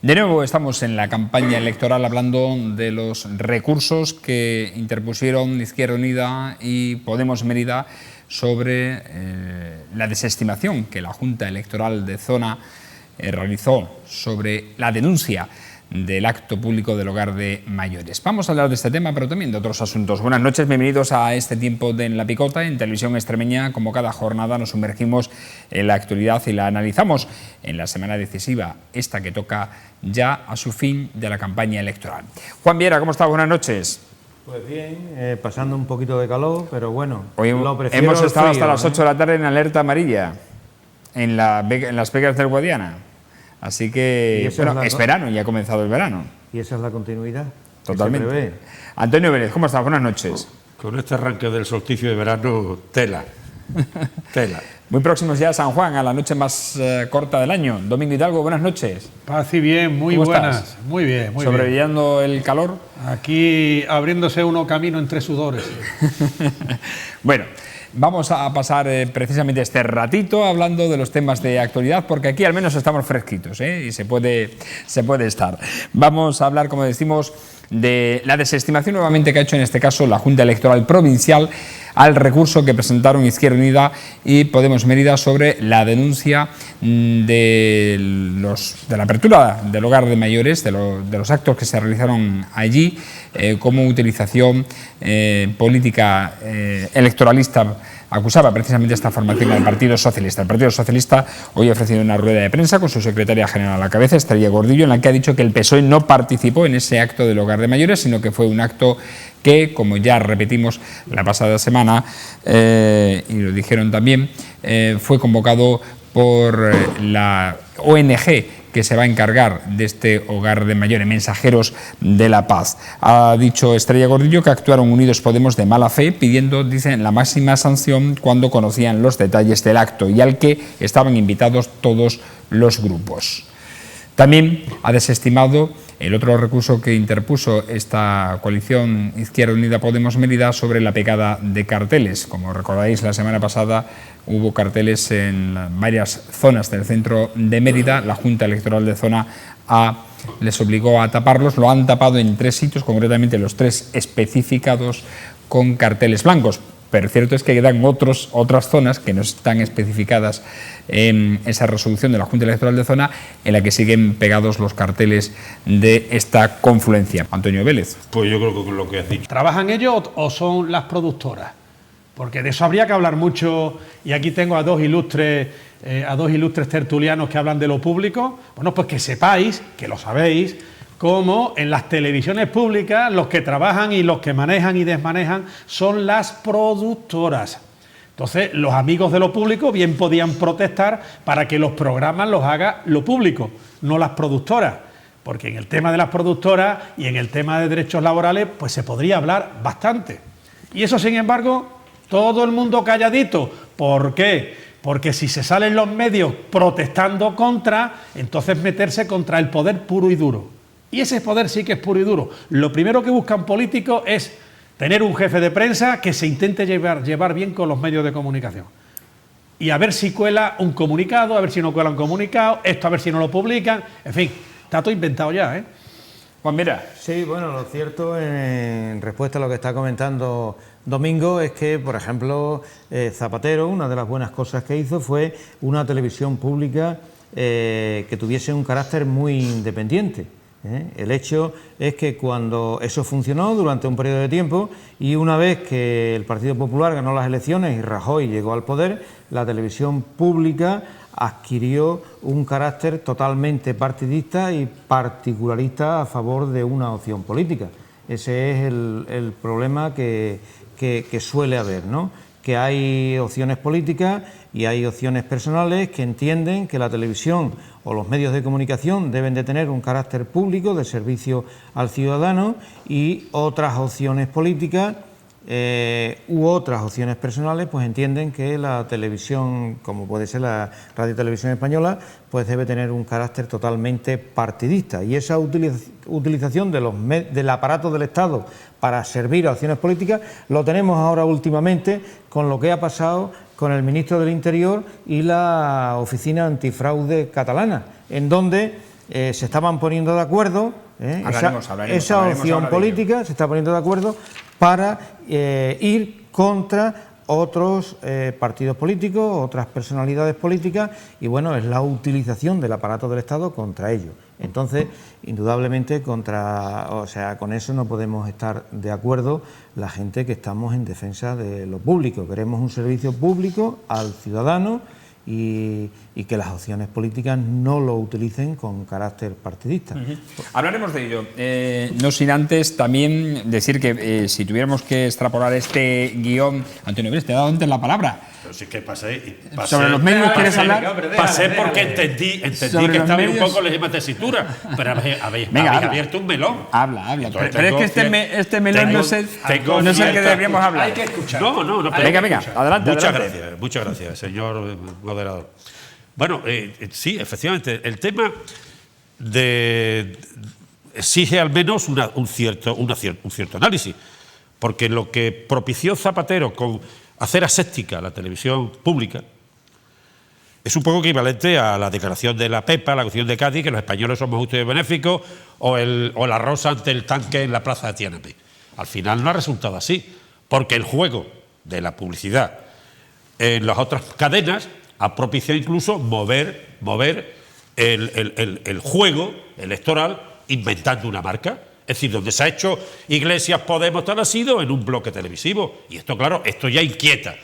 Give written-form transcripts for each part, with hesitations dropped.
De nuevo estamos en la campaña electoral hablando de los recursos que interpusieron Izquierda Unida y Podemos Mérida sobre la desestimación que la Junta Electoral de Zona realizó sobre la denuncia del acto público del hogar de mayores. Vamos a hablar de este tema, pero también de otros asuntos. Buenas noches, bienvenidos a este tiempo de En la Picota, en Televisión Extremeña. Como cada jornada nos sumergimos en la actualidad y la analizamos en la semana decisiva, esta que toca ya a su fin de la campaña electoral. Juan Viera, ¿cómo está? Buenas noches. Pues bien, pasando un poquito de calor, pero bueno. Hoy hemos estado hasta las 8 de la tarde en alerta amarilla, en las Vegas del Guadiana. Así que, bueno, es verano, ya ha comenzado el verano. Y esa es la continuidad. Totalmente. Antonio Vélez, ¿cómo estás? Buenas noches. Con este arranque del solsticio de verano, tela. Tela. Muy próximos ya a San Juan, a la noche más corta del año. Domingo Hidalgo, buenas noches. Paz y bien, muy buenas. Estás? Muy bien, muy bien. ¿Sobreviviendo el calor? Aquí abriéndose uno camino entre sudores. Bueno, vamos a pasar precisamente este ratito hablando de los temas de actualidad, porque aquí al menos estamos fresquitos, y se puede estar. Vamos a hablar, como decimos, de la desestimación nuevamente que ha hecho en este caso la Junta Electoral Provincial al recurso que presentaron Izquierda Unida y Podemos Mérida sobre la denuncia de la apertura del hogar de mayores, de los actos que se realizaron allí como utilización política electoralista. Acusaba precisamente esta formación del Partido Socialista. El Partido Socialista hoy ha ofrecido una rueda de prensa con su secretaria general a la cabeza, Estrella Gordillo, en la que ha dicho que el PSOE no participó en ese acto del hogar de mayores, sino que fue un acto que, como ya repetimos la pasada semana, y lo dijeron también, fue convocado por la ONG que se va a encargar de este hogar de mayores, Mensajeros de la Paz. Ha dicho Estrella Gordillo que actuaron Unidos Podemos de mala fe, pidiendo, dicen, la máxima sanción cuando conocían los detalles del acto y al que estaban invitados todos los grupos. También ha desestimado el otro recurso que interpuso esta coalición Izquierda Unida Podemos Mérida sobre la pegada de carteles. Como recordáis, la semana pasada hubo carteles en varias zonas del centro de Mérida. La Junta Electoral de Zona les obligó a taparlos. Lo han tapado en 3 sitios, concretamente los 3 especificados con carteles blancos. Pero cierto es que quedan otras zonas que no están especificadas en esa resolución de la Junta Electoral de Zona, en la que siguen pegados los carteles de esta confluencia. Antonio Vélez. Pues yo creo que con lo que has dicho. ¿Trabajan ellos o son las productoras? Porque de eso habría que hablar mucho, y aquí tengo a dos ilustres tertulianos que hablan de lo público. Bueno, pues que sepáis, que lo sabéis, como en las televisiones públicas los que trabajan y los que manejan y desmanejan son las productoras. Entonces, los amigos de lo público bien podían protestar para que los programas los haga lo público, no las productoras. Porque en el tema de las productoras y en el tema de derechos laborales, pues se podría hablar bastante. Y eso, sin embargo, todo el mundo calladito. ¿Por qué? Porque si se salen los medios protestando contra, entonces meterse contra el poder puro y duro. Y ese poder sí que es puro y duro. Lo primero que buscan políticos es tener un jefe de prensa que se intente llevar bien con los medios de comunicación. Y a ver si cuela un comunicado, a ver si no cuela un comunicado, esto a ver si no lo publican. En fin, está todo inventado ya, ¿eh? Juan, mira. Sí, bueno, lo cierto, en respuesta a lo que está comentando Domingo, es que, por ejemplo, Zapatero, una de las buenas cosas que hizo fue una televisión pública que tuviese un carácter muy independiente. El hecho es que cuando eso funcionó durante un periodo de tiempo y una vez que el Partido Popular ganó las elecciones y Rajoy llegó al poder, la televisión pública adquirió un carácter totalmente partidista y particularista a favor de una opción política. Ese es el problema que suele haber, ¿no? Que hay opciones políticas y hay opciones personales que entienden que la televisión o los medios de comunicación deben de tener un carácter público de servicio al ciudadano, y otras opciones políticas u otras opciones personales pues entienden que la televisión, como puede ser la Radio y Televisión Española, pues debe tener un carácter totalmente partidista, y esa utilización del aparato del Estado para servir a opciones políticas lo tenemos ahora últimamente con lo que ha pasado con el ministro del Interior y la Oficina Antifraude catalana, en donde se estaban poniendo de acuerdo, esa opción política se está poniendo de acuerdo para ir contra otros partidos políticos, otras personalidades políticas, y bueno, es la utilización del aparato del Estado contra ellos. Entonces, indudablemente, con eso no podemos estar de acuerdo la gente que estamos en defensa de lo público. Queremos un servicio público al ciudadano y que las opciones políticas no lo utilicen con carácter partidista. Hablaremos de ello. No sin antes también decir que si tuviéramos que extrapolar este guión... Antonio, ¿ves? Te he dado antes la palabra. Pero sí que pasé. ¿Sobre los medios quieres hablar? Pasé porque entendí que estaba un poco lejos de tesitura, pero habéis abierto un melón. Habla. Pero es que este melón no es el que deberíamos hablar. Hay que escuchar. No. Venga, adelante. Muchas gracias, señor moderador. Bueno, sí, efectivamente, el tema exige al menos un cierto análisis, porque lo que propició Zapatero con hacer aséptica la televisión pública es un poco equivalente a la declaración de la Pepa, la Constitución de Cádiz, que los españoles somos justos y benéficos, o la rosa ante el tanque en la plaza de Tiananmen. Al final no ha resultado así, porque el juego de la publicidad en las otras cadenas ha propiciado incluso mover el juego electoral inventando una marca. Es decir, donde se ha hecho Iglesias, Podemos, tal, ha sido en un bloque televisivo. Y esto, claro, esto ya inquieta,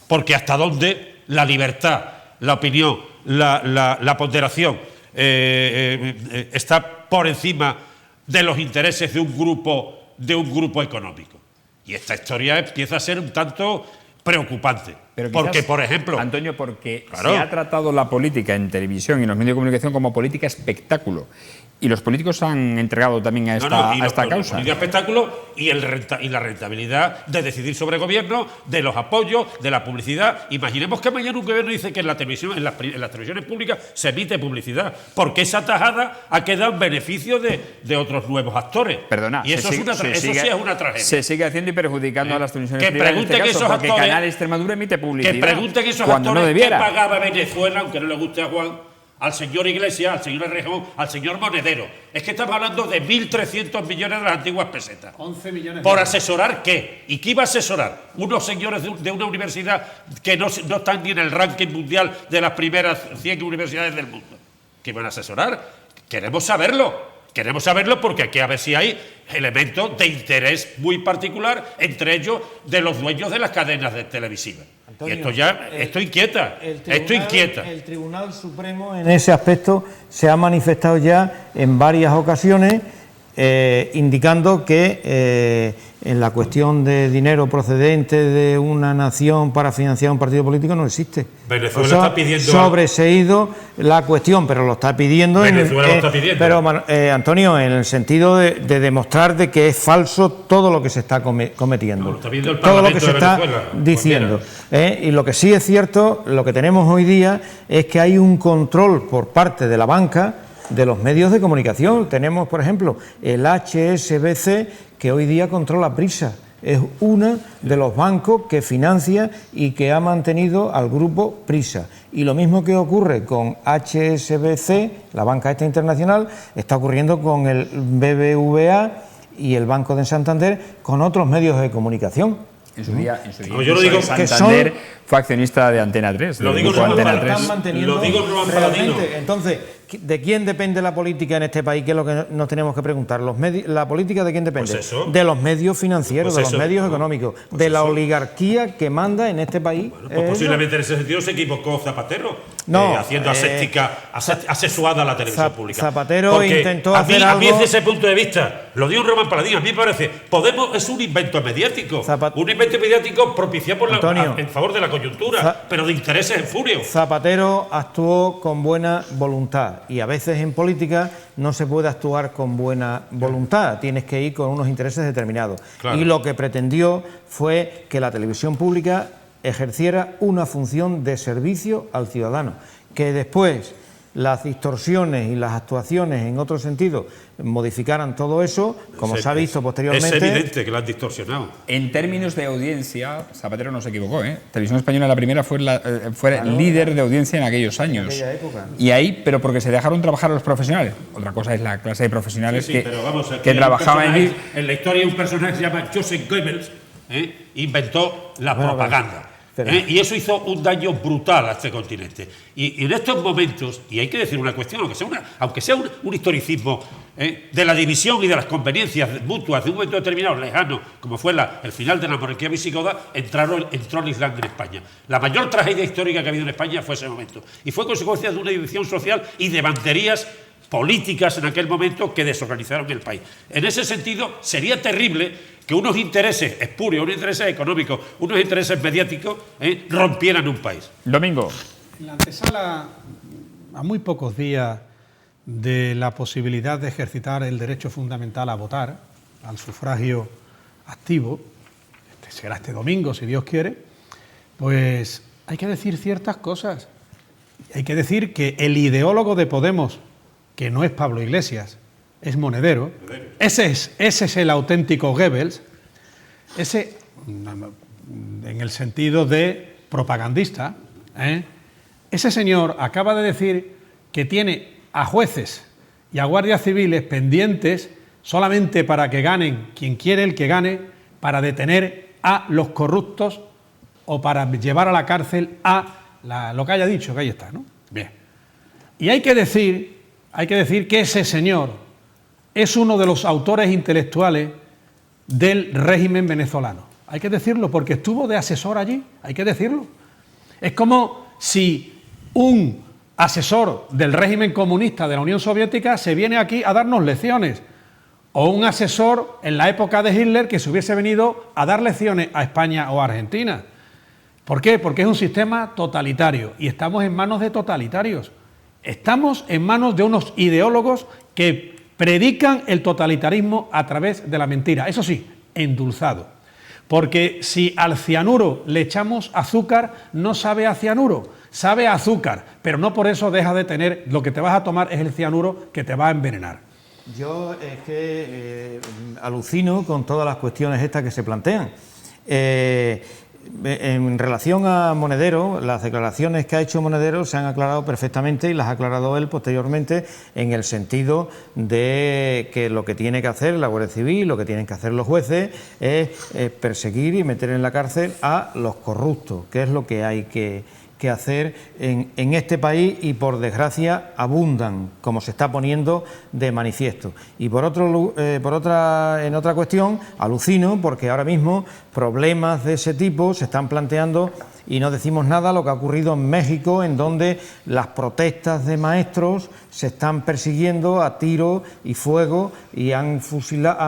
porque hasta dónde la libertad, la opinión, la ponderación está por encima de los intereses de un grupo económico. Y esta historia empieza a ser un tanto preocupante. Pero porque, quizás, por ejemplo... Antonio, porque claro, se ha tratado la política en televisión y en los medios de comunicación como política espectáculo. Y los políticos han entregado también a esta causa. Política espectáculo y la rentabilidad de decidir sobre gobierno, de los apoyos, de la publicidad. Imaginemos que mañana un gobierno dice que en la televisión, en las televisiones públicas se emite publicidad, porque esa tajada ha quedado en beneficio de otros nuevos actores. Perdona, y eso sí es una tragedia. Se sigue haciendo y perjudicando a las televisiones privadas. Que pregunten esos actores, porque Canal Extremadura emite publicidad. Que pregunten esos actores qué pagaba Venezuela, aunque no le guste a Juan, al señor Iglesias, al señor Errejón, al señor Monedero. Es que estamos hablando de 1.300 millones de las antiguas pesetas. 11 millones. ¿Por asesorar qué? ¿Y qué iba a asesorar? Unos señores de una universidad que no están ni en el ranking mundial de las primeras 100 universidades del mundo. ¿Qué iban a asesorar? Queremos saberlo porque aquí a ver si hay elementos de interés muy particular, entre ellos de los dueños de las cadenas televisivas. Antonio, y esto inquieta. El Tribunal Supremo en ese aspecto se ha manifestado ya en varias ocasiones, indicando que en la cuestión de dinero procedente de una nación para financiar un partido político no existe. Venezuela está pidiendo sobreseído la cuestión, pero lo está pidiendo. Venezuela lo está pidiendo. Pero Antonio, en el sentido de demostrar de que es falso todo lo que se está cometiendo, lo está pidiendo el todo lo que Parlamento se está de Venezuela, diciendo. Y lo que sí es cierto, lo que tenemos hoy día es que hay un control por parte de la banca de los medios de comunicación. Tenemos, por ejemplo, el HSBC, que hoy día controla Prisa. Es uno de los bancos que financia y que ha mantenido al grupo Prisa. Y lo mismo que ocurre con HSBC, la banca esta internacional, está ocurriendo con el BBVA y el Banco de Santander, con otros medios de comunicación. En su día no, yo lo digo que Santander fue accionista de Antena 3. Lo digo Antena 3. Lo digo Paladino. Entonces, ¿de quién depende la política en este país? Que es lo que nos tenemos que preguntar. ¿La política de quién depende? Pues eso. De los medios financieros, Pues de los medios económicos, pues de eso. la oligarquía que manda en este país. Bueno, pues posiblemente en ese sentido se equivocó Zapatero, No, haciendo asesuada la televisión pública. Zapatero porque intentó a mí, hacer a mí algo. desde ese punto de vista, lo digo Román Paladín, a mí me parece, Podemos es un invento mediático, un invento mediático propiciado en favor de la coyuntura, pero de intereses en furio. Zapatero actuó con buena voluntad y a veces en política no se puede actuar con buena voluntad, tienes que ir con unos intereses determinados. Claro. Y lo que pretendió fue que la televisión pública ejerciera una función de servicio al ciudadano. Que después las distorsiones y las actuaciones en otro sentido modificaran todo eso, como se ha visto posteriormente. Es evidente que lo han distorsionado. En términos de audiencia, Zapatero no se equivocó, ¿eh? Televisión Española, la primera, fue líder de audiencia en aquellos años. En aquella época, ¿no? Y ahí, pero porque se dejaron trabajar a los profesionales. Otra cosa es la clase de profesionales que trabajaban allí. En la historia hay un personaje que se llama Joseph Goebbels, inventó la propaganda. Y eso hizo un daño brutal a este continente. Y en estos momentos, y hay que decir una cuestión, aunque sea un historicismo de la división y de las conveniencias mutuas de un momento determinado, lejano, como fue el final de la monarquía visigoda, entró el Islam en España. La mayor tragedia histórica que ha habido en España fue ese momento. Y fue consecuencia de una división social y de banderías políticas en aquel momento que desorganizaron el país. En ese sentido, sería terrible que unos intereses espurios, unos intereses económicos, unos intereses mediáticos rompieran un país. Domingo. En la antesala, a muy pocos días de la posibilidad de ejercitar el derecho fundamental a votar, al sufragio activo, será este domingo, si Dios quiere, pues hay que decir ciertas cosas. Hay que decir que el ideólogo de Podemos, que no es Pablo Iglesias, es Monedero. Ese es el auténtico Goebbels, ese en el sentido de propagandista. Ese señor acaba de decir que tiene a jueces y a guardias civiles pendientes solamente para que ganen quien quiere el que gane, para detener a los corruptos o para llevar a la cárcel a lo que haya dicho, que ahí está, ¿no? Bien. Y hay que decir que ese señor es uno de los autores intelectuales del régimen venezolano. Hay que decirlo, porque estuvo de asesor allí, hay que decirlo. Es como si un asesor del régimen comunista de la Unión Soviética se viene aquí a darnos lecciones, o un asesor en la época de Hitler que se hubiese venido a dar lecciones a España o a Argentina. ¿Por qué? Porque es un sistema totalitario y estamos en manos de totalitarios. Estamos en manos de unos ideólogos que predican el totalitarismo a través de la mentira, eso sí, endulzado. Porque si al cianuro le echamos azúcar, no sabe a cianuro, sabe a azúcar, pero no por eso deja de tener, lo que te vas a tomar es el cianuro que te va a envenenar. Yo es que alucino con todas las cuestiones estas que se plantean. En relación a Monedero, las declaraciones que ha hecho Monedero se han aclarado perfectamente y las ha aclarado él posteriormente en el sentido de que lo que tiene que hacer la Guardia Civil, lo que tienen que hacer los jueces es perseguir y meter en la cárcel a los corruptos, que es lo que hay que hacer en este país y por desgracia abundan, como se está poniendo de manifiesto. Y en otra cuestión, alucino porque ahora mismo problemas de ese tipo se están planteando y no decimos nada lo que ha ocurrido en México, en donde las protestas de maestros se están persiguiendo a tiro y fuego y han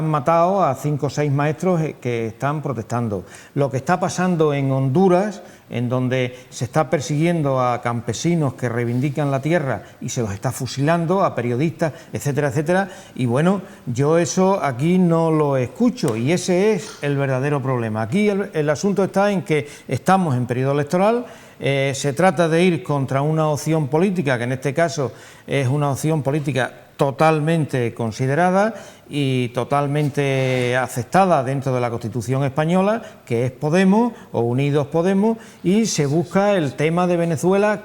matado a 5 o 6 maestros que están protestando. Lo que está pasando en Honduras, en donde se está persiguiendo a campesinos que reivindican la tierra y se los está fusilando, a periodistas, etcétera, etcétera. Y bueno, yo eso aquí no lo escucho y ese es el verdadero problema. Aquí el asunto está en que estamos en periodo electoral, se trata de ir contra una opción política, que en este caso es una opción política totalmente considerada y totalmente aceptada dentro de la Constitución española, que es Podemos o Unidos Podemos, y se busca el tema de Venezuela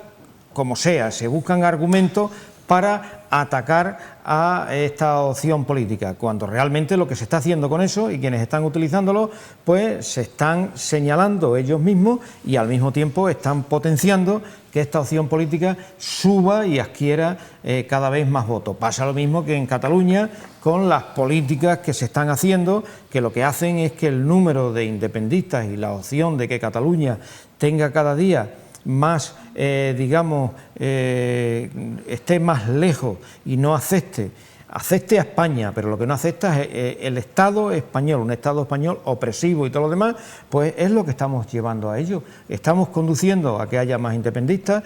como sea, se buscan argumentos para atacar a esta opción política, cuando realmente lo que se está haciendo con eso y quienes están utilizándolo, pues se están señalando ellos mismos y al mismo tiempo están potenciando que esta opción política suba y adquiera cada vez más votos. Pasa lo mismo que en Cataluña con las políticas que se están haciendo, que lo que hacen es que el número de independentistas y la opción de que Cataluña tenga cada día más, esté más lejos y no acepte acepte a España, pero lo que no acepta es el Estado español, un Estado español opresivo y todo lo demás, pues es lo que estamos llevando a ello. Estamos conduciendo a que haya más independentistas,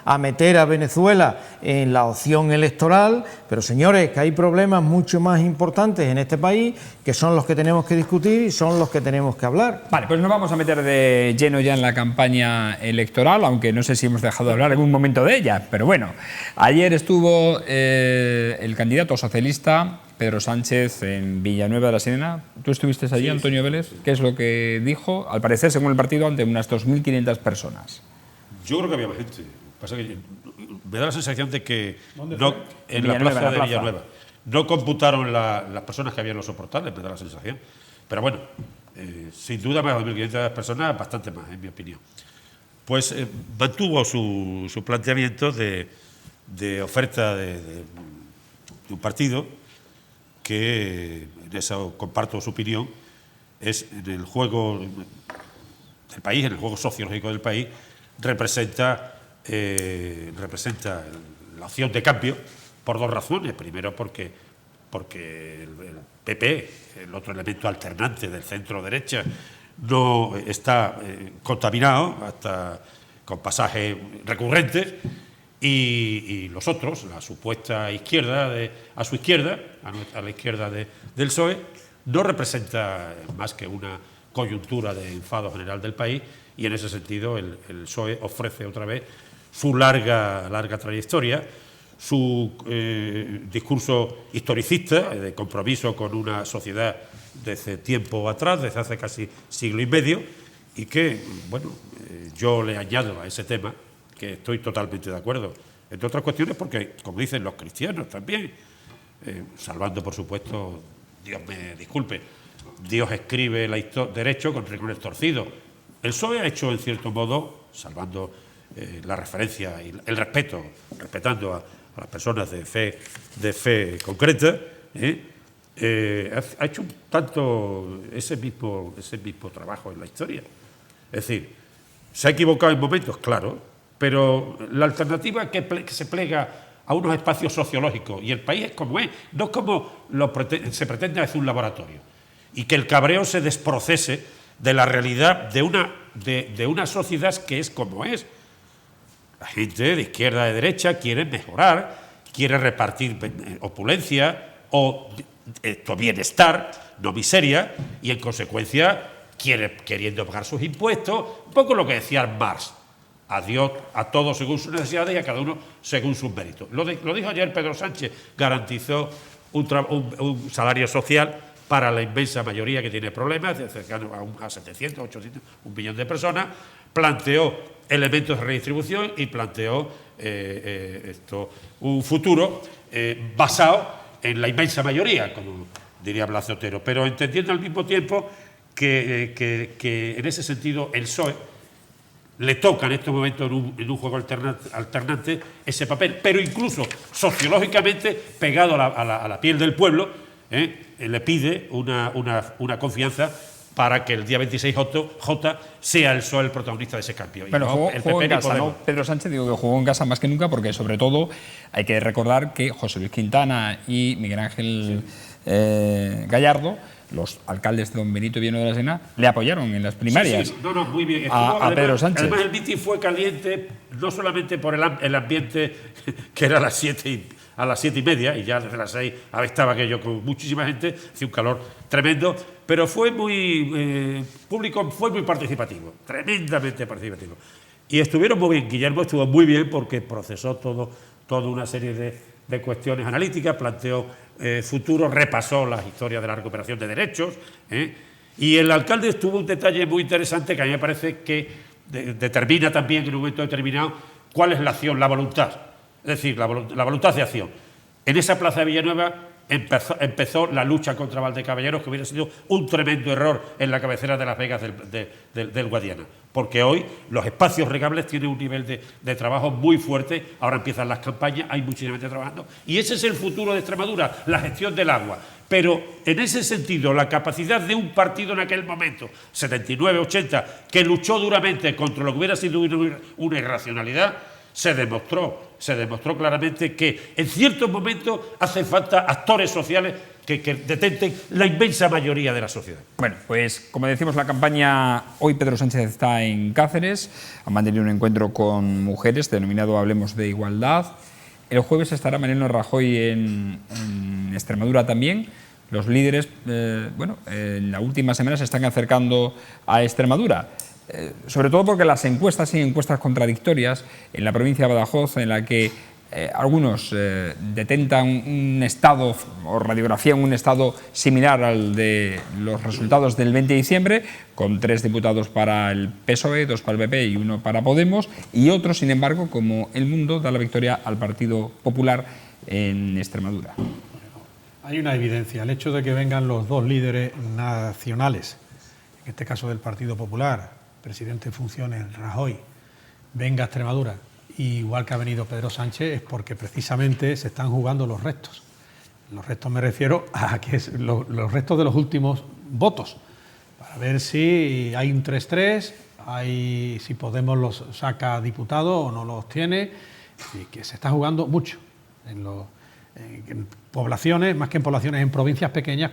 a meter a Venezuela en la opción electoral, pero señores, que hay problemas mucho más importantes en este país, que son los que tenemos que discutir y son los que tenemos que hablar. Vale, pues nos vamos a meter de lleno ya en la campaña electoral, aunque no sé si hemos dejado de hablar en algún momento de ella, pero bueno, ayer estuvo el candidato socialista Pedro Sánchez en Villanueva de la Serena. ¿Tú estuviste allí, Antonio Vélez? ¿Qué es lo que dijo? Al parecer, según el partido, ante unas 2.500 personas. Yo creo que había más gente. Pasa que me da la sensación de que en la Villanueva, plaza de Villanueva no computaron las personas que había en los soportales, me da la sensación. Pero bueno, sin duda más de 2.500 personas, bastante más, en mi opinión. Pues mantuvo su planteamiento de oferta de un partido que, en eso comparto su opinión, es en el juego del país, en el juego sociológico del país, representa la opción de cambio por dos razones. Primero, porque el PP, el otro elemento alternante del centro-derecha, no está contaminado hasta con pasajes recurrentes, y los otros, la supuesta izquierda, a su izquierda, a la izquierda del PSOE, no representa más que una coyuntura de enfado general del país, y en ese sentido el PSOE ofrece otra vez su larga trayectoria, su discurso historicista de compromiso con una sociedad desde tiempo atrás, desde hace casi siglo y medio, y que, bueno, yo le añado a ese tema que estoy totalmente de acuerdo, entre otras cuestiones porque, como dicen los cristianos también, salvando por supuesto, Dios me disculpe, Dios escribe derecho con rincones torcidos. El PSOE ha hecho, en cierto modo, salvando la referencia y el respeto, respetando a las personas de fe concreta, ha hecho un tanto ese mismo trabajo en la historia. Es decir, se ha equivocado en momentos, claro, pero la alternativa que se plega a unos espacios sociológicos, y el país es como es, no es como se pretende hacer un laboratorio, y que el cabreo se desprocese de la realidad de una sociedad que es como es. La gente de izquierda, de derecha, quiere mejorar, quiere repartir opulencia o bienestar, no miseria, y en consecuencia queriendo pagar sus impuestos, un poco lo que decía Marx. A Dios, a todos según sus necesidades y a cada uno según sus méritos. Lo dijo ayer Pedro Sánchez, garantizó un salario social para la inmensa mayoría que tiene problemas, de cercano a 700, 800, 1 millón de personas, planteó elementos de redistribución y planteó un futuro basado en la inmensa mayoría, como diría Blas de Otero, pero entendiendo al mismo tiempo que en ese sentido el PSOE le toca en estos momentos en un juego alternante ese papel, pero incluso sociológicamente pegado a la piel del pueblo, le pide una confianza para que el día 26J sea el PSOE el protagonista de ese cambio. Bueno, jugó en casa, ¿no? Pedro Sánchez digo que jugó en casa más que nunca, porque sobre todo hay que recordar que José Luis Quintana y Miguel Ángel Gallardo, los alcaldes de don Benito Villanueva de la Serena, le apoyaron en las primarias. Sí, no, muy bien. A Pedro Sánchez. Además, el mitin fue caliente, no solamente por el ambiente, que era a las 7:30, y ya desde las 6 estaba aquello con muchísima gente, hacía un calor tremendo, pero fue muy público, fue muy participativo, tremendamente participativo. Y estuvieron muy bien, Guillermo estuvo muy bien porque procesó toda una serie de cuestiones analíticas, planteó futuro, repasó las historias de la recuperación de derechos, y el alcalde tuvo un detalle muy interesante que a mí me parece que determina también en un momento determinado cuál es la acción, la voluntad, es decir, la voluntad de acción. En esa plaza de Villanueva empezó la lucha contra Valdecaballeros, que hubiera sido un tremendo error en la cabecera de Las Vegas del Guadiana, porque hoy los espacios regables tienen un nivel de trabajo muy fuerte. Ahora empiezan las campañas, hay muchísima gente trabajando, y ese es el futuro de Extremadura, la gestión del agua. Pero en ese sentido, la capacidad de un partido en aquel momento, 79, 80, que luchó duramente contra lo que hubiera sido una irracionalidad, se demostró se demostró claramente que en ciertos momentos hacen falta actores sociales que detenten la inmensa mayoría de la sociedad. Bueno, pues como decimos, la campaña, hoy Pedro Sánchez está en Cáceres, ha mantenido un encuentro con mujeres denominado Hablemos de Igualdad. El jueves estará Mariano Rajoy en Extremadura también. Los líderes, en la última semana se están acercando a Extremadura, sobre todo porque las encuestas y encuestas contradictorias en la provincia de Badajoz, en la que algunos detentan un estado o radiografían un estado similar al de los resultados del 20 de diciembre, con 3 diputados para el PSOE, 2 para el PP y 1 para Podemos, y otros, sin embargo, como El Mundo, da la victoria al Partido Popular en Extremadura. Hay una evidencia, el hecho de que vengan los dos líderes nacionales, en este caso del Partido Popular, presidente en funciones Rajoy, venga a Extremadura, igual que ha venido Pedro Sánchez, es porque precisamente se están jugando los restos. Los restos me refiero a que es los restos de los últimos votos, para ver si hay un 3-3, si Podemos los saca diputados o no los tiene, y que se está jugando mucho en poblaciones, más que en poblaciones, en provincias pequeñas,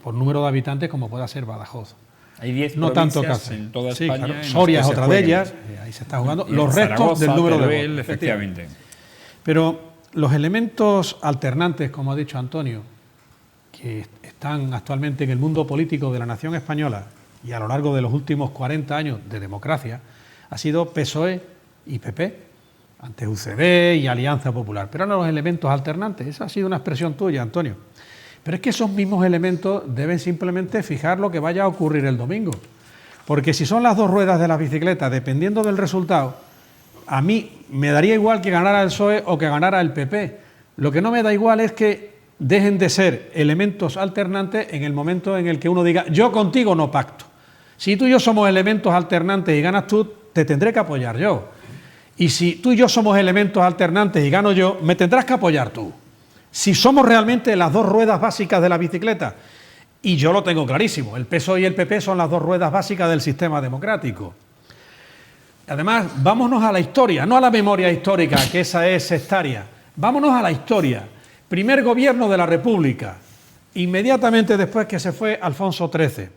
por número de habitantes, como pueda ser Badajoz. Hay 10 no tanto provincias en toda España. Claro, Soria es otra de ellas, ahí se está jugando los restos del número de votos. Efectivamente. Pero los elementos alternantes, como ha dicho Antonio, que están actualmente en el mundo político de la nación española y a lo largo de los últimos 40 años de democracia, ha sido PSOE y PP, antes UCD y Alianza Popular. Pero ahora los elementos alternantes, esa ha sido una expresión tuya, Antonio. Pero es que esos mismos elementos deben simplemente fijar lo que vaya a ocurrir el domingo. Porque si son las dos ruedas de la bicicleta, dependiendo del resultado, a mí me daría igual que ganara el PSOE o que ganara el PP. Lo que no me da igual es que dejen de ser elementos alternantes en el momento en el que uno diga, yo contigo no pacto. Si tú y yo somos elementos alternantes y ganas tú, te tendré que apoyar yo. Y si tú y yo somos elementos alternantes y gano yo, me tendrás que apoyar tú. Si somos realmente las dos ruedas básicas de la bicicleta, y yo lo tengo clarísimo, el PSOE y el PP son las dos ruedas básicas del sistema democrático. Además, vámonos a la historia, no a la memoria histórica, que esa es sectaria. Vámonos a la historia. Primer gobierno de la República, inmediatamente después que se fue Alfonso XIII,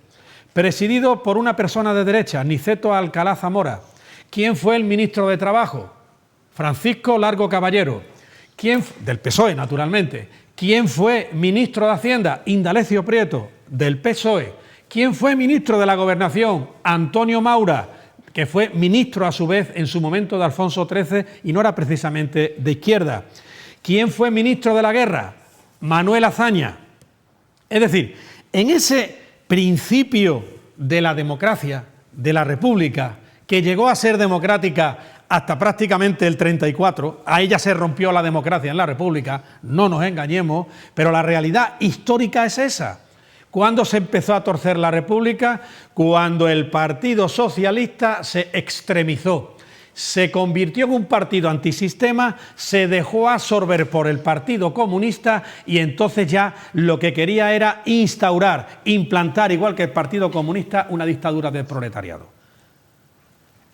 presidido por una persona de derecha, Niceto Alcalá Zamora. ¿Quién fue el ministro de Trabajo? Francisco Largo Caballero. Del PSOE, naturalmente. ¿Quién fue ministro de Hacienda? Indalecio Prieto, del PSOE. ¿Quién fue ministro de la Gobernación? Antonio Maura, que fue ministro a su vez en su momento de Alfonso XIII y no era precisamente de izquierda. ¿Quién fue ministro de la Guerra? Manuel Azaña. Es decir, en ese principio de la democracia, de la República, que llegó a ser democrática hasta prácticamente el 34, a ella se rompió la democracia en la República, no nos engañemos, pero la realidad histórica es esa. ¿Cuándo se empezó a torcer la República? Cuando el Partido Socialista se extremizó, se convirtió en un partido antisistema, se dejó absorber por el Partido Comunista y entonces ya lo que quería era instaurar, implantar, igual que el Partido Comunista, una dictadura del proletariado.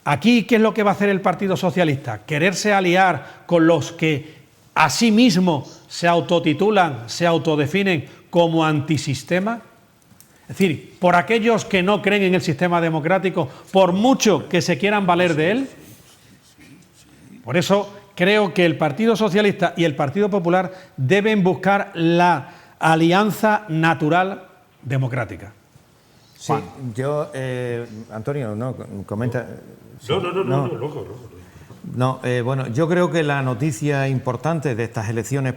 Aquí, ¿qué es lo que va a hacer el Partido Socialista? Quererse aliar con los que a sí mismos se autotitulan, se autodefinen como antisistema. Es decir, por aquellos que no creen en el sistema democrático, por mucho que se quieran valer de él. Por eso creo que el Partido Socialista y el Partido Popular deben buscar la alianza natural democrática. Sí, yo, Antonio, no, comenta. No, bueno, yo creo que la noticia importante de estas elecciones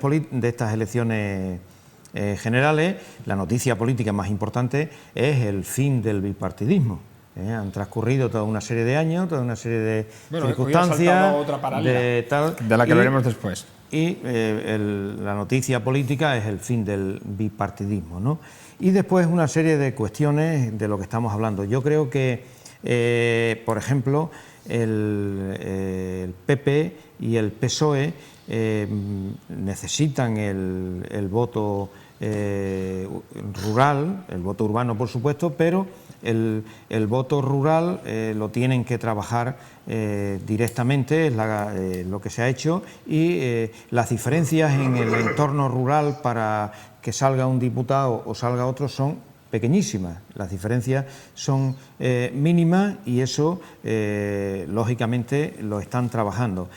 generales, la noticia política más importante es el fin del bipartidismo. Han transcurrido toda una serie de años, toda una serie de circunstancias, otra paralela, de la que veremos después. Y la noticia política es el fin del bipartidismo, ¿no? Y después una serie de cuestiones de lo que estamos hablando. Yo creo que, por ejemplo, el PP y el PSOE necesitan el voto rural, el voto urbano, por supuesto, pero el voto rural lo tienen que trabajar directamente, es lo que se ha hecho, y las diferencias en el entorno rural para que salga un diputado o salga otro son pequeñísimas, las diferencias son mínimas y eso lógicamente lo están trabajando.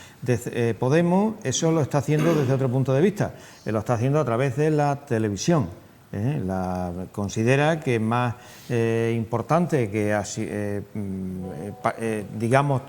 Podemos eso lo está haciendo desde otro punto de vista, lo está haciendo a través de la televisión. Considera que es más importante que digamos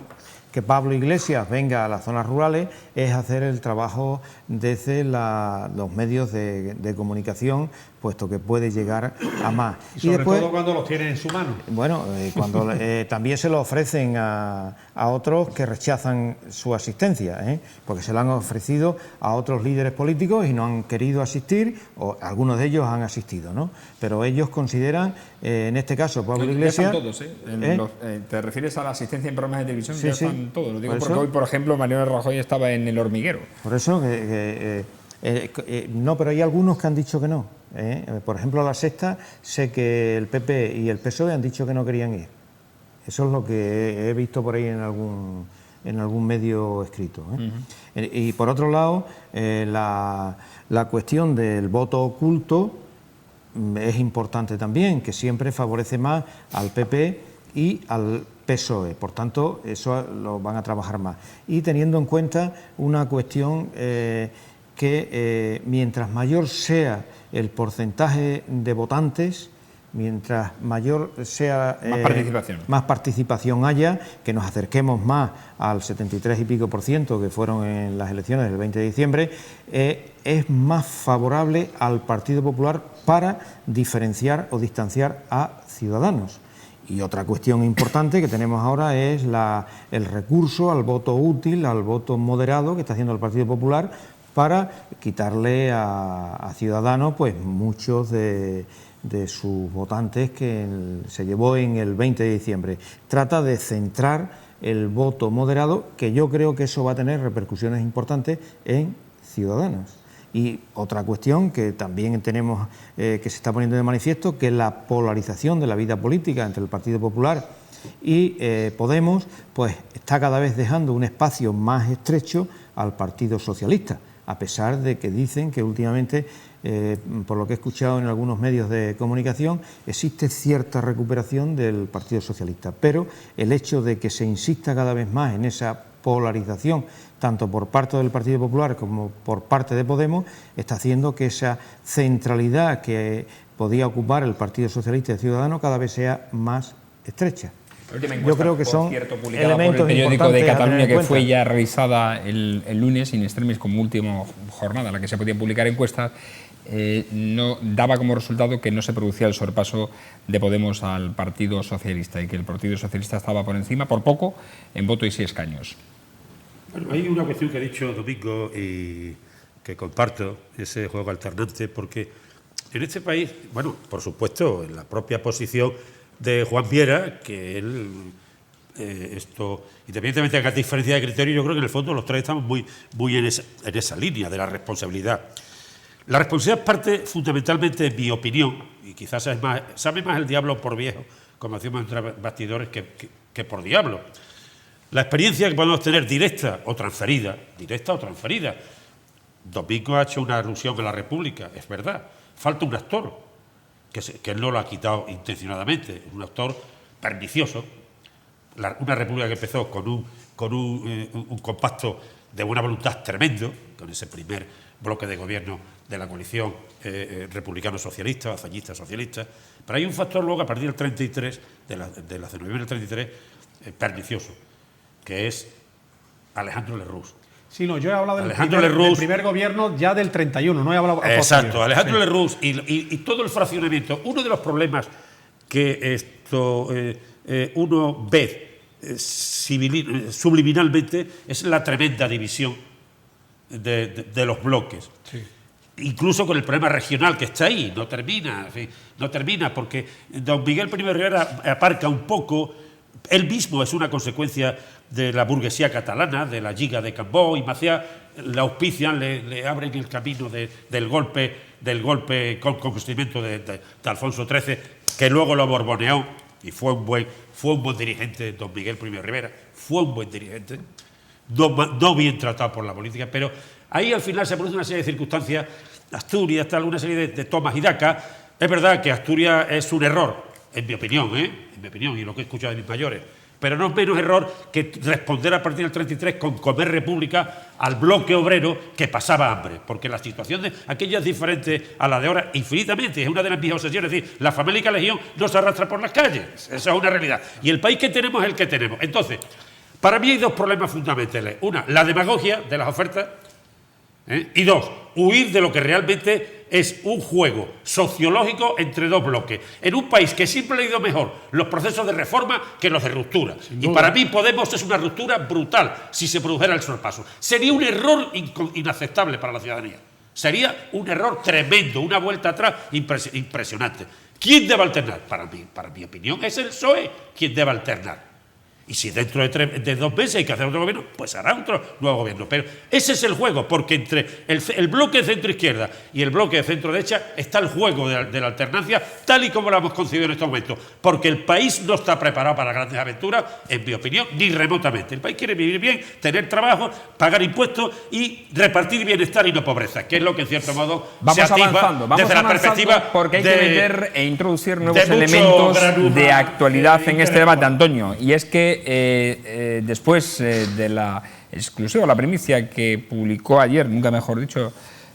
que Pablo Iglesias venga a las zonas rurales es hacer el trabajo desde los medios de comunicación, puesto que puede llegar a más. Y sobre todo cuando los tiene en su mano. Bueno, cuando también se lo ofrecen a otros que rechazan su asistencia, porque se lo han ofrecido a otros líderes políticos y no han querido asistir, o algunos de ellos han asistido, ¿no? Pero ellos consideran, en este caso, Pablo Iglesias... Ya están todos, ¿te refieres a la asistencia en programas de televisión? Sí, ya sí. Están todos. Lo digo Por porque eso, hoy, por ejemplo, Mariano Rajoy estaba en El Hormiguero. Por eso no, pero hay algunos que han dicho que no. Por ejemplo, a La Sexta sé que el PP y el PSOE han dicho que no querían ir. Eso es lo que he visto por ahí en algún medio escrito. Y por otro lado, la cuestión del voto oculto es importante también, que siempre favorece más al PP y al PSOE, por tanto, eso lo van a trabajar más. Y teniendo en cuenta una cuestión que mientras mayor sea el porcentaje de votantes, mientras mayor sea más participación haya, que nos acerquemos más al 73 y pico % que fueron en las elecciones del 20 de diciembre, es más favorable al Partido Popular para diferenciar o distanciar a Ciudadanos. Y otra cuestión importante que tenemos ahora es el recurso al voto útil, al voto moderado que está haciendo el Partido Popular para quitarle a Ciudadanos pues muchos de sus votantes que se llevó en el 20 de diciembre. Trata de centrar el voto moderado, que yo creo que eso va a tener repercusiones importantes en Ciudadanos. Y otra cuestión que también tenemos que se está poniendo de manifiesto, que es la polarización de la vida política entre el Partido Popular y Podemos, pues está cada vez dejando un espacio más estrecho al Partido Socialista, a pesar de que dicen que últimamente, por lo que he escuchado en algunos medios de comunicación, existe cierta recuperación del Partido Socialista, pero el hecho de que se insista cada vez más en esa polarización, tanto por parte del Partido Popular como por parte de Podemos, está haciendo que esa centralidad que podía ocupar el Partido Socialista y Ciudadanos cada vez sea más estrecha. Yo creo que son elementos por el periódico de Cataluña, que fue ya ya revisada el lunes, in extremis, como última jornada en la que se podían publicar encuestas, no daba como resultado que no se producía el sorpaso de Podemos al Partido Socialista y que el Partido Socialista estaba por encima, por poco, en voto y 6 escaños. Bueno, hay una cuestión que ha dicho Domingo y que comparto, ese juego alternante, porque en este país, bueno, por supuesto, en la propia posición de Juan Viera, que él, independientemente de que haya diferencia de criterio, yo creo que en el fondo los tres estamos muy en esa línea de la responsabilidad. La responsabilidad parte fundamentalmente, en mi opinión, y quizás sabe más el diablo por viejo, como decimos entre bastidores, que por diablo. La experiencia que podemos tener directa o transferida, Domingo ha hecho una alusión a la República, es verdad, falta un actor, que él no lo ha quitado intencionadamente, un actor pernicioso, una República que empezó con un compacto de buena voluntad tremendo, con ese primer bloque de gobierno de la coalición republicano-socialista, hazañista-socialista, pero hay un factor luego a partir del 33, de noviembre del 33, pernicioso, que es Alejandro Lerroux. Sí, no, yo he hablado del primer gobierno ya del 31, no he hablado... Exacto, Alejandro Lerroux y todo el fraccionamiento. Uno de los problemas que uno ve subliminalmente es la tremenda división de los bloques. Sí. Incluso con el problema regional que está ahí, no termina, porque don Miguel Primo de Rivera aparca un poco. Él mismo es una consecuencia de la burguesía catalana, de la Lliga de Cambó y Macià, le auspician, le abren el camino del golpe con consentimiento de Alfonso XIII, que luego lo borboneó y fue un buen dirigente, don Miguel Primo Rivera, fue un buen dirigente, no bien tratado por la política, pero ahí al final se produce una serie de circunstancias, Asturias, tal, una serie de tomas y dacas. Es verdad que Asturias es un error, en mi opinión, y lo que he escuchado de mis mayores, pero no es menos error que responder a partir del 33 con comer república al bloque obrero que pasaba hambre, porque la situación de aquella es diferente a la de ahora infinitamente, es una de las mis obsesiones, es decir, la famélica legión no se arrastra por las calles, esa es una realidad, y el país que tenemos es el que tenemos. Entonces, para mí hay dos problemas fundamentales: una, la demagogia de las ofertas, y dos, huir de lo que realmente es un juego sociológico entre dos bloques, en un país que siempre ha ido mejor los procesos de reforma que los de ruptura. Y para mí Podemos es una ruptura brutal si se produjera el sorpaso. Sería un error inaceptable para la ciudadanía. Sería un error tremendo, una vuelta atrás impresionante. ¿Quién debe alternar? Para mi opinión, es el PSOE quien debe alternar. Y si dentro de 2 meses hay que hacer otro gobierno, pues hará otro nuevo gobierno. Pero ese es el juego, porque entre el bloque de centro-izquierda y el bloque de centro-derecha está el juego de la alternancia, tal y como lo hemos concebido en este momento. Porque el país no está preparado para grandes aventuras, en mi opinión, ni remotamente. El país quiere vivir bien, tener trabajo, pagar impuestos y repartir bienestar y no pobreza, que es lo que en cierto modo se atisba desde la perspectiva, porque hay que meter e introducir nuevos elementos de actualidad en este debate, Antonio. Y es que después de la exclusiva, la primicia que publicó ayer, nunca mejor dicho,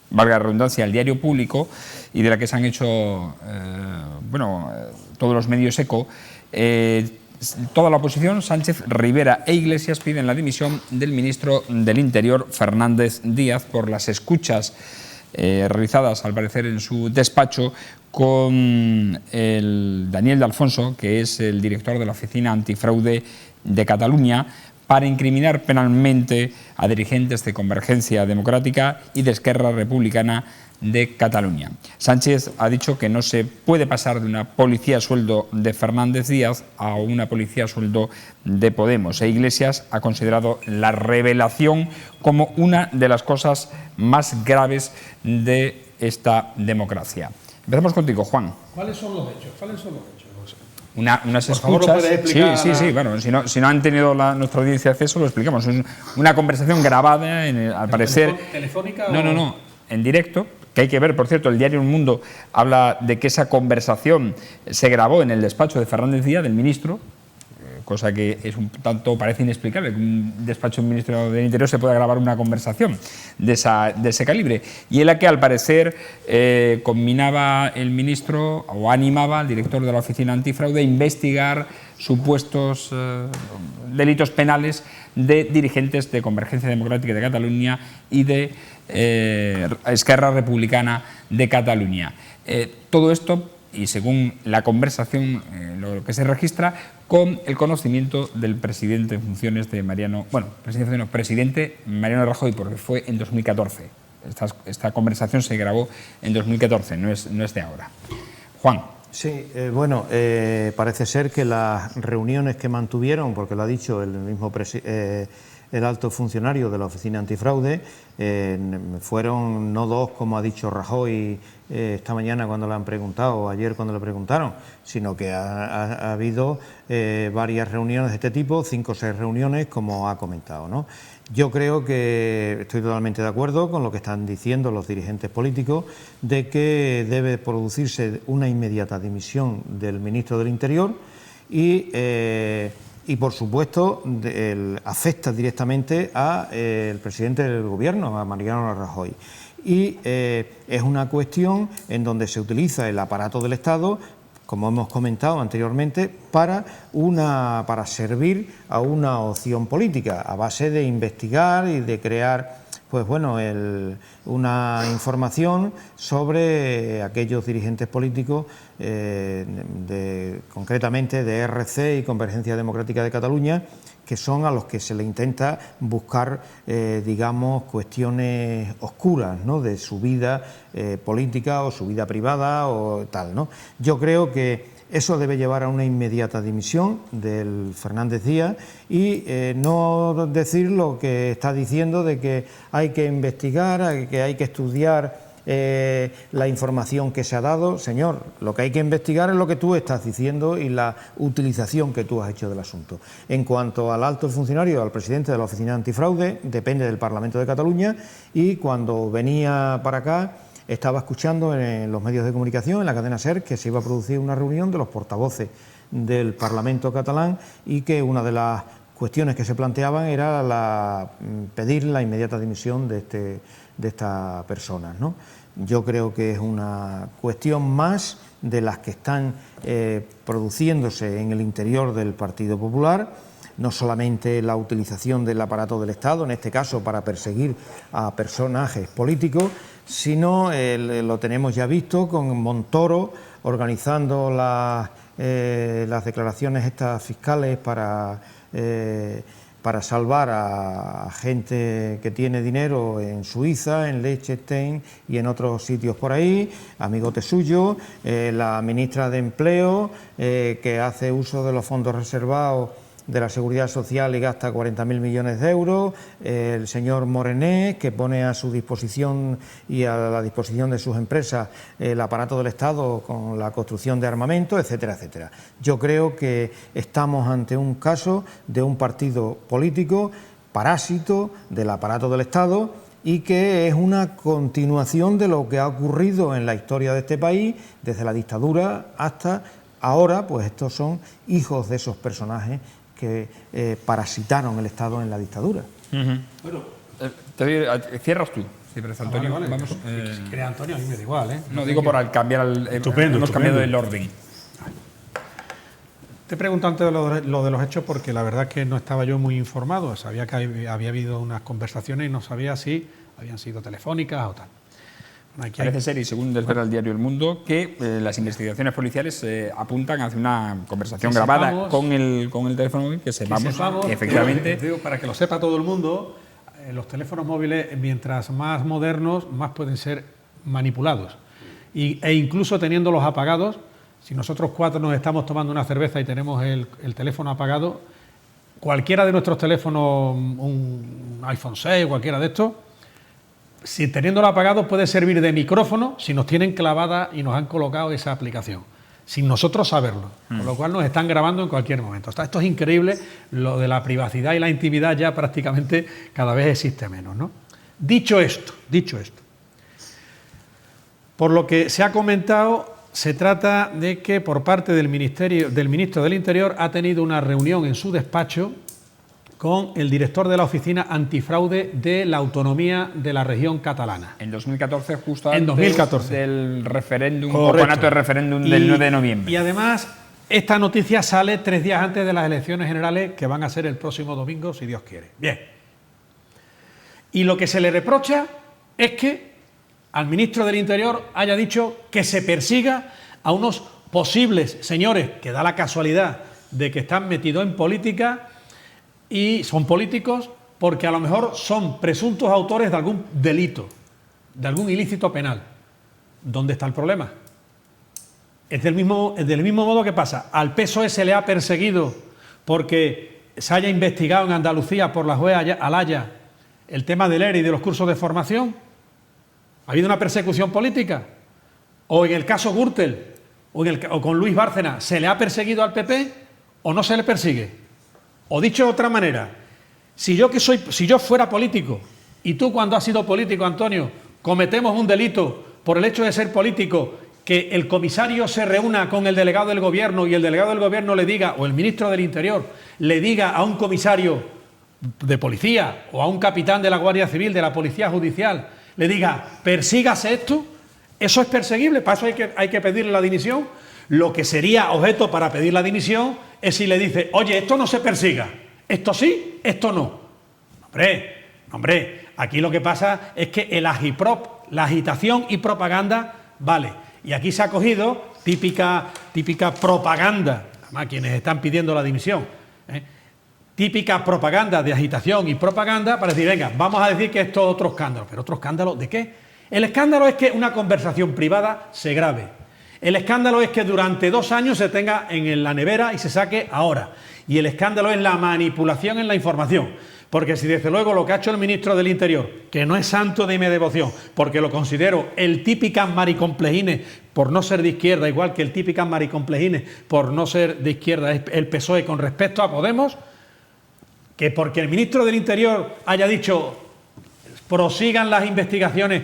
valga la redundancia, el Diario Público, y de la que se han hecho todos los medios eco, toda la oposición, Sánchez, Rivera e Iglesias, piden la dimisión del ministro del Interior, Fernández Díaz, por las escuchas realizadas, al parecer, en su despacho con el Daniel de Alfonso, que es el director de la Oficina Antifraude de Cataluña, para incriminar penalmente a dirigentes de Convergencia Democrática y de Esquerra Republicana de Cataluña. Sánchez ha dicho que no se puede pasar de una policía a sueldo de Fernández Díaz a una policía a sueldo de Podemos. E Iglesias ha considerado la revelación como una de las cosas más graves de esta democracia. Empezamos contigo, Juan. ¿Cuáles son los hechos? Unas Por favor, escuchas. ¿lo puedes explicar? Sí. Bueno, si no han tenido nuestra audiencia acceso, lo explicamos. Es una conversación grabada, al parecer. ¿Telefónica? No, en directo. Que hay que ver, por cierto, el diario El Mundo habla de que esa conversación se grabó en el despacho de Fernández Díaz, del ministro, cosa que es un tanto, parece inexplicable que un despacho de un ministro del Interior se pueda grabar una conversación de ese calibre, y en la que al parecer combinaba el ministro o animaba al director de la Oficina Antifraude a investigar supuestos delitos penales de dirigentes de Convergencia Democrática de Cataluña y de Esquerra Republicana de Cataluña. Todo esto, y según la conversación, lo que se registra, con el conocimiento del presidente en funciones de presidente Mariano Rajoy, porque fue en 2014. Esta conversación se grabó en 2014, no es de ahora. Juan. Sí, parece ser que las reuniones que mantuvieron, porque lo ha dicho el mismo el alto funcionario de la Oficina Antifraude, fueron no 2, como ha dicho Rajoy esta mañana cuando le han preguntado, o ayer cuando le preguntaron, sino que ha habido varias reuniones de este tipo, 5 o 6 reuniones, como ha comentado, ¿no? Yo creo que estoy totalmente de acuerdo con lo que están diciendo los dirigentes políticos, de que debe producirse una inmediata dimisión del ministro del Interior y por supuesto, afecta directamente al presidente del Gobierno, a Mariano Rajoy. Y es una cuestión en donde se utiliza el aparato del Estado, como hemos comentado anteriormente, para servir a una opción política, a base de investigar y de crear una información sobre aquellos dirigentes políticos, concretamente de RC y Convergencia Democrática de Cataluña, que son a los que se le intenta buscar, cuestiones oscuras, ¿no?, de su vida política o su vida privada o tal, ¿no? Yo creo que eso debe llevar a una inmediata dimisión del Fernández Díaz y no decir lo que está diciendo de que hay que investigar, que hay que estudiar la información que se ha dado. Señor, lo que hay que investigar es lo que tú estás diciendo y la utilización que tú has hecho del asunto. En cuanto al alto funcionario, al presidente de la Oficina Antifraude, depende del Parlamento de Cataluña, y cuando venía para acá estaba escuchando en los medios de comunicación, en la cadena SER, que se iba a producir una reunión de los portavoces del Parlamento catalán y que una de las cuestiones que se planteaban era pedir la inmediata dimisión de esta persona, ¿no? Yo creo que es una cuestión más de las que están produciéndose en el interior del Partido Popular, no solamente la utilización del aparato del Estado, en este caso para perseguir a personajes políticos, sino lo tenemos ya visto con Montoro organizando las declaraciones estas fiscales para salvar a gente que tiene dinero en Suiza, en Liechtenstein y en otros sitios por ahí, amigote suyo, la ministra de Empleo, que hace uso de los fondos reservados de la Seguridad Social y gasta 40.000 millones de euros, el señor Morenés, que pone a su disposición y a la disposición de sus empresas el aparato del Estado con la construcción de armamento, etcétera, etcétera. Yo creo que estamos ante un caso de un partido político parásito del aparato del Estado y que es una continuación de lo que ha ocurrido en la historia de este país desde la dictadura hasta ahora. Pues estos son hijos de esos personajes que parasitaron el Estado en la dictadura. Bueno, cierras tú. Sí, pero Antonio, vale. vamos. Si quiere Antonio, a mí me da igual, ¿eh? No, digo por cambiar hemos cambiado el orden. Te pregunto antes de lo de los hechos porque la verdad es que no estaba yo muy informado. Sabía que había habido unas conversaciones y no sabía si habían sido telefónicas o tal. Parece ser, y según desvela el diario El Mundo, que las investigaciones policiales apuntan hacia una conversación grabada con el teléfono móvil, que sepamos que efectivamente... Digo, para que lo sepa todo el mundo, los teléfonos móviles, mientras más modernos, más pueden ser manipulados. E incluso teniéndolos apagados, si nosotros cuatro nos estamos tomando una cerveza y tenemos el teléfono apagado, cualquiera de nuestros teléfonos, un iPhone 6 o cualquiera de estos, si teniéndolo apagado puede servir de micrófono si nos tienen clavada y nos han colocado esa aplicación, sin nosotros saberlo, con lo cual nos están grabando en cualquier momento. Esto es increíble, lo de la privacidad y la intimidad ya prácticamente cada vez existe menos, ¿no? Dicho esto, por lo que se ha comentado, se trata de que por parte del ministro del Interior ha tenido una reunión en su despacho con el director de la Oficina Antifraude de la Autonomía de la Región Catalana. En 2014, justo en antes 2014. Del referéndum, Correcto. de referéndum del 9 de noviembre. Y además, esta noticia sale 3 días antes de las elecciones generales que van a ser el próximo domingo, si Dios quiere. Bien. Y lo que se le reprocha es que al ministro del Interior haya dicho que se persiga a unos posibles señores, que da la casualidad de que están metidos en política y son políticos porque a lo mejor son presuntos autores de algún delito, de algún ilícito penal. ¿Dónde está el problema? Es del mismo modo que pasa. Al PSOE se le ha perseguido porque se haya investigado en Andalucía por la juez Alaya el tema del ERE y de los cursos de formación. ¿Ha habido una persecución política? ¿O en el caso Gürtel o con Luis Bárcena se le ha perseguido al PP o no se le persigue? O dicho de otra manera, si yo fuera político y tú cuando has sido político, Antonio, cometemos un delito por el hecho de ser político, que el comisario se reúna con el delegado del gobierno y el delegado del gobierno le diga, o el ministro del Interior, le diga a un comisario de policía o a un capitán de la Guardia Civil, de la Policía Judicial, le diga, persígase esto, eso es perseguible, para eso hay que pedirle la dimisión. Lo que sería objeto para pedir la dimisión es si le dice, oye, esto no se persiga, esto sí, esto no. Hombre, aquí lo que pasa es que el agiprop, la agitación y propaganda, vale. Y aquí se ha cogido típica propaganda, además quienes están pidiendo la dimisión, típica propaganda de agitación y propaganda para decir, venga, vamos a decir que esto es otro escándalo. ¿Pero otro escándalo de qué? El escándalo es que una conversación privada se grabe. El escándalo es que durante 2 años se tenga en la nevera y se saque ahora. Y el escándalo es la manipulación en la información. Porque si desde luego lo que ha hecho el ministro del Interior, que no es santo de mi devoción, porque lo considero el típico maricomplejines por no ser de izquierda, igual que el típico maricomplejines por no ser de izquierda es el PSOE con respecto a Podemos, que porque el ministro del Interior haya dicho prosigan las investigaciones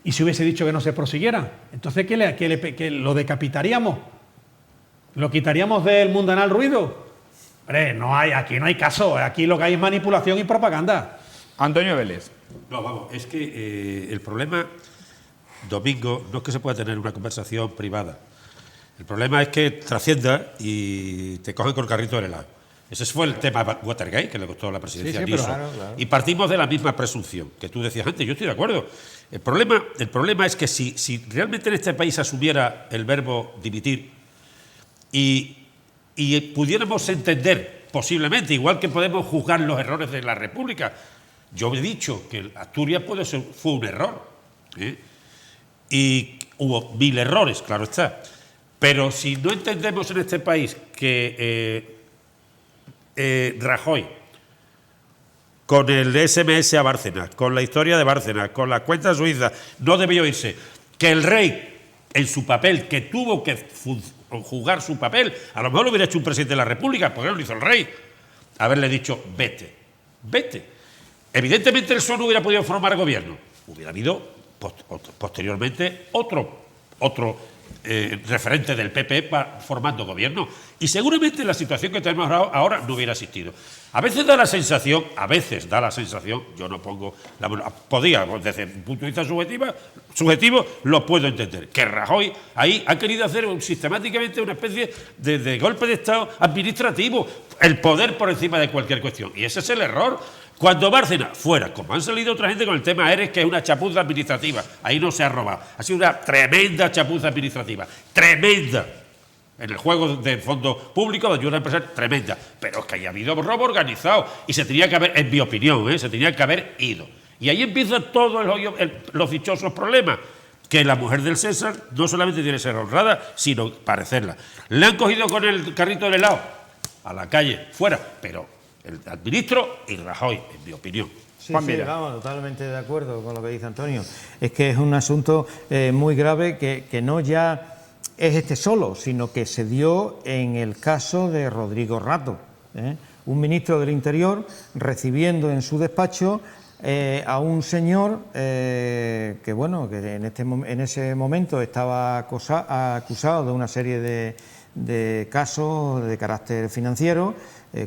y si hubiese dicho que no se prosiguieran, entonces ¿qué lo decapitaríamos? ¿Lo quitaríamos del mundanal ruido? Hombre, aquí no hay caso, aquí lo que hay es manipulación y propaganda. Antonio Vélez. No, vamos, es que el problema, Domingo, no es que se pueda tener una conversación privada. El problema es que trascienda y te cogen con el carrito del helado. Ese fue el tema Watergate, que le costó la presidencia a Nixon. Claro. Y partimos de la misma presunción que tú decías antes, yo estoy de acuerdo. El problema es que si realmente en este país asumiera el verbo dimitir y pudiéramos entender, posiblemente, igual que podemos juzgar los errores de la República, yo he dicho que Asturias fue un error, ¿eh? Y hubo 1000 errores, claro está. Pero si no entendemos en este país que Rajoy, con el SMS a Bárcenas, con la historia de Bárcenas, con la cuenta suiza, no debió irse, que el rey, en su papel, que tuvo que jugar su papel, a lo mejor lo hubiera hecho un presidente de la República, porque no lo hizo el rey, haberle dicho, vete. Evidentemente el PSOE no hubiera podido formar gobierno, hubiera habido posteriormente otro referente del PP formando gobierno. Y seguramente la situación que tenemos ahora no hubiera existido. A veces da la sensación, yo no pongo podía, desde un punto de vista subjetivo, lo puedo entender, que Rajoy ahí ha querido hacer sistemáticamente una especie de golpe de Estado administrativo, el poder por encima de cualquier cuestión. Y ese es el error. Cuando Bárcenas fuera, como han salido otra gente con el tema Eres, que es una chapuza administrativa, ahí no se ha robado, ha sido una tremenda chapuza administrativa, tremenda, en el juego de fondos públicos de ayuda empresarial, tremenda, pero es que haya habido robo organizado y se tenía que haber, en mi opinión, se tenía que haber ido. Y ahí empiezan todos los dichosos problemas, que la mujer del César no solamente tiene que ser honrada, sino parecerla. Le han cogido con el carrito del helado, a la calle, fuera, pero el ministro y Rajoy, en mi opinión. Sí, vamos, totalmente de acuerdo con lo que dice Antonio. Es que es un asunto muy grave que no ya es este solo, sino que se dio en el caso de Rodrigo Rato, un ministro del Interior recibiendo en su despacho a un señor que en ese momento estaba acusado de una serie de casos de carácter financiero,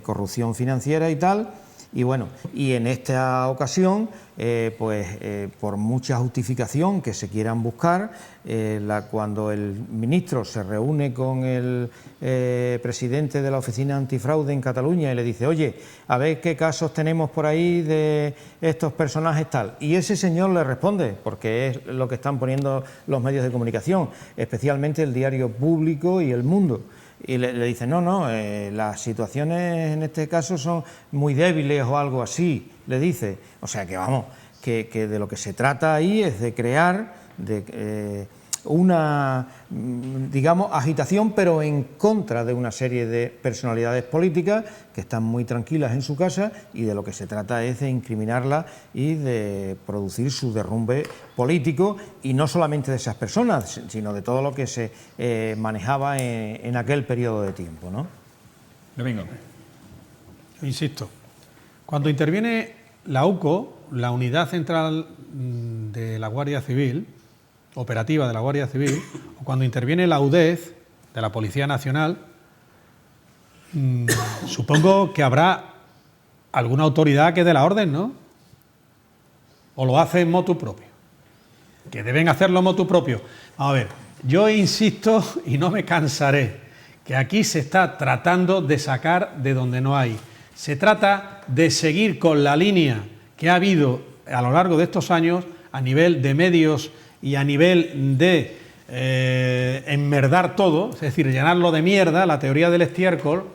corrupción financiera y tal, y en esta ocasión, por mucha justificación que se quieran buscar, cuando el ministro se reúne con el presidente de la Oficina Antifraude en Cataluña y le dice, oye, a ver qué casos tenemos por ahí de estos personajes tal, y ese señor le responde, porque es lo que están poniendo los medios de comunicación, especialmente el Diario Público y El Mundo. Y le dicen, no, las situaciones en este caso son muy débiles o algo así, le dice. O sea que vamos, que de lo que se trata ahí es de crear una, digamos, agitación, pero en contra de una serie de personalidades políticas que están muy tranquilas en su casa, y de lo que se trata es de incriminarla y de producir su derrumbe político, y no solamente de esas personas, sino de todo lo que se manejaba en aquel periodo de tiempo, ¿no? Domingo. Insisto, cuando interviene la UCO, la Unidad Central de la Guardia Civil, operativa de la Guardia Civil, o cuando interviene la UDEF de la Policía Nacional, supongo que habrá alguna autoridad que dé la orden, ¿no? O lo hace en motu propio, que deben hacerlo en motu propio. Vamos a ver, yo insisto y no me cansaré, que aquí se está tratando de sacar de donde no hay. Se trata de seguir con la línea que ha habido a lo largo de estos años a nivel de medios y a nivel de enmerdar todo, es decir, llenarlo de mierda, la teoría del estiércol,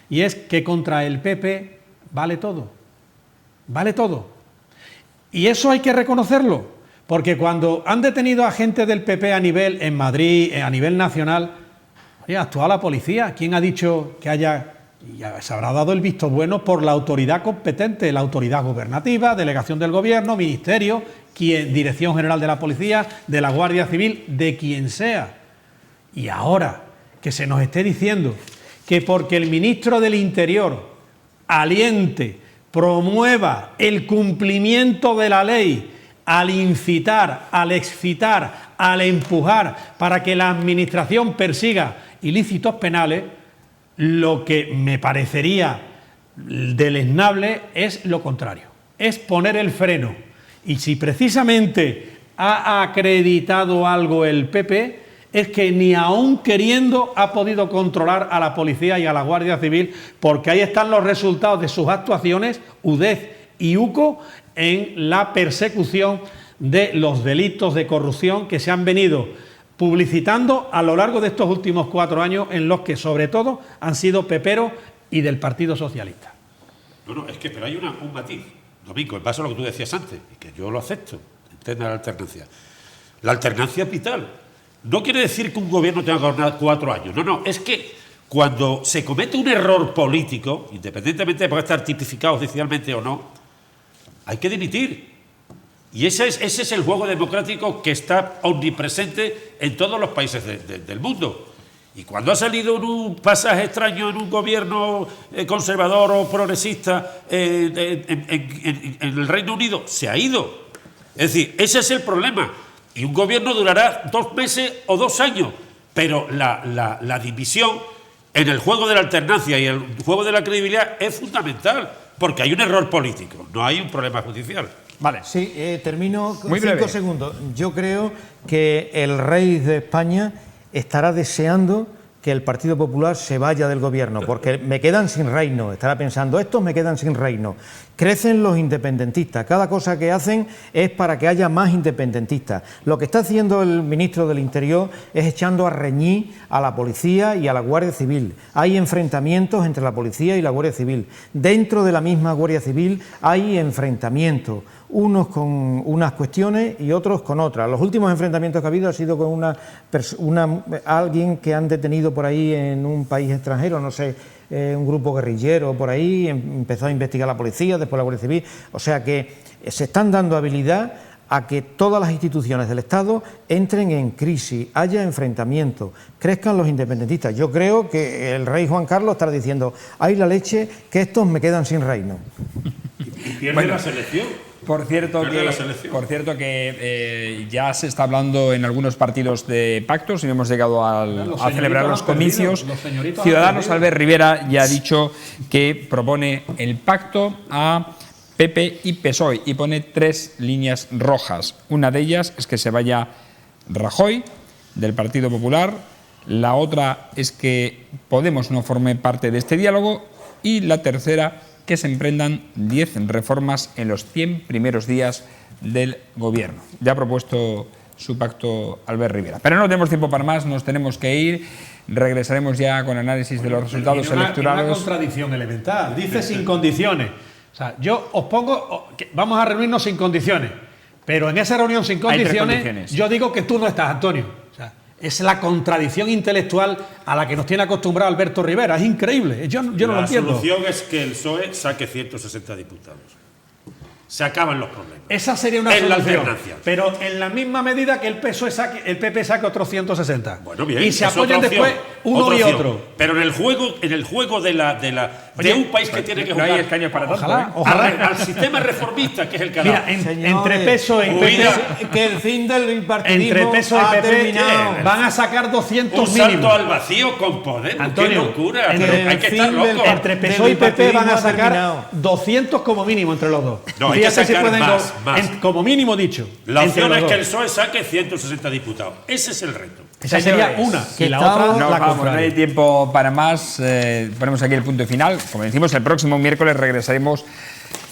y es que contra el PP vale todo. Y eso hay que reconocerlo, porque cuando han detenido a gente del PP en Madrid, a nivel nacional, oye, actúa la policía. ¿Quién ha dicho que haya Y ya se habrá dado el visto bueno por la autoridad competente, la autoridad gubernativa, delegación del gobierno, ministerio, Dirección General de la Policía, de la Guardia Civil, de quien sea. Y ahora que se nos esté diciendo que porque el ministro del Interior aliente, promueva el cumplimiento de la ley al incitar, al excitar, al empujar para que la administración persiga ilícitos penales, lo que me parecería deleznable es lo contrario, es poner el freno. Y si precisamente ha acreditado algo el PP, es que ni aun queriendo ha podido controlar a la policía y a la Guardia Civil, porque ahí están los resultados de sus actuaciones, UDEF y UCO, en la persecución de los delitos de corrupción que se han venido publicitando a lo largo de estos últimos 4 años, en los que sobre todo han sido peperos y del Partido Socialista. No, es que pero hay un matiz, Domingo, en base a lo que tú decías antes, y que yo lo acepto, entiendo la alternancia. La alternancia es vital. No quiere decir que un gobierno tenga que gobernar 4 años, no, es que cuando se comete un error político, independientemente de poder estar tipificado oficialmente o no, hay que dimitir. Y ese es el juego democrático que está omnipresente en todos los países del mundo. Y cuando ha salido en un pasaje extraño en un gobierno conservador o progresista en el Reino Unido, se ha ido. Es decir, ese es el problema. Y un gobierno durará 2 meses o 2 años, pero la división en el juego de la alternancia y el juego de la credibilidad es fundamental, porque hay un error político, no hay un problema judicial. Vale. Sí, termino con Muy 5 breve. segundos. Yo creo que el rey de España estará deseando que el Partido Popular se vaya del gobierno, porque me quedan sin reino. Estará pensando, estos me quedan sin reino. Crecen los independentistas. Cada cosa que hacen es para que haya más independentistas. Lo que está haciendo el ministro del Interior es echando a reñir a la policía y a la Guardia Civil. Hay enfrentamientos entre la policía y la Guardia Civil. Dentro de la misma Guardia Civil hay enfrentamientos, unos con unas cuestiones y otros con otras. Los últimos enfrentamientos que ha habido ha sido con alguien que han detenido por ahí en un país extranjero, no sé, un grupo guerrillero por ahí, empezó a investigar la policía, después la Guardia Civil. O sea que se están dando habilidad a que todas las instituciones del Estado entren en crisis, haya enfrentamientos, crezcan los independentistas. Yo creo que el rey Juan Carlos estará diciendo, ay la leche, que estos me quedan sin reino. Y pierde la selección. Por cierto que ya se está hablando en algunos partidos de pactos y no hemos llegado a celebrar los comicios. Ciudadanos, Albert Rivera ya ha dicho que propone el pacto a PP y PSOE y pone 3 líneas rojas. Una de ellas es que se vaya Rajoy del Partido Popular, la otra es que Podemos no forme parte de este diálogo y la tercera, que se emprendan 10 reformas en los 100 primeros días del gobierno. Ya ha propuesto su pacto Albert Rivera. Pero no tenemos tiempo para más, nos tenemos que ir. Regresaremos ya con análisis de los resultados electorales. Una contradicción elemental. Dice sin condiciones. O sea, yo os pongo, vamos a reunirnos sin condiciones, pero en esa reunión sin condiciones, yo digo que tú no estás, Antonio. O sea, es la contradicción intelectual a la que nos tiene acostumbrado Alberto Rivera. Es increíble. Yo no lo entiendo. La solución es que el PSOE saque 160 diputados. Se acaban los problemas. Esa sería una en solución. La pero en la misma medida que el PP saque otros 160. Bueno, bien, y se apoyen después uno y otro. Pero en el juego de un país que tiene que jugar. No hay escaños para tanto. Ojalá. Al sistema reformista que es el que Mira, entre PSOE y PP, que el fin del partidismo entre PSOE y PP terminado. van a sacar 200 un salto mínimos. al vacío con Podemos. Antonio, ¡Qué locura! hay que estar locos. Entre PSOE y PP van a sacar 200 como mínimo entre los dos. No, hay que sacar más. Como mínimo dicho. La opción es que el PSOE saque 160 diputados. Ese es el reto. Esa sería una. Que y la otra No, la vamos, no contraria. hay tiempo para más. Ponemos aquí el punto final. Como decimos, el próximo miércoles regresaremos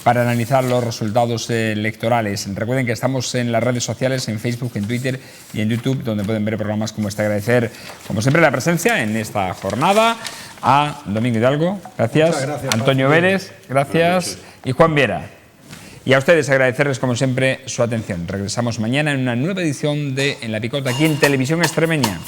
para analizar los resultados electorales. Recuerden que estamos en las redes sociales, en Facebook, en Twitter y en YouTube, donde pueden ver programas como este. Agradecer, como siempre, la presencia en esta jornada a Domingo Hidalgo, gracias, Antonio Vélez, gracias, y Juan Viera. Y a ustedes agradecerles, como siempre, su atención. Regresamos mañana en una nueva edición de En la Picota, aquí en Televisión Extremeña.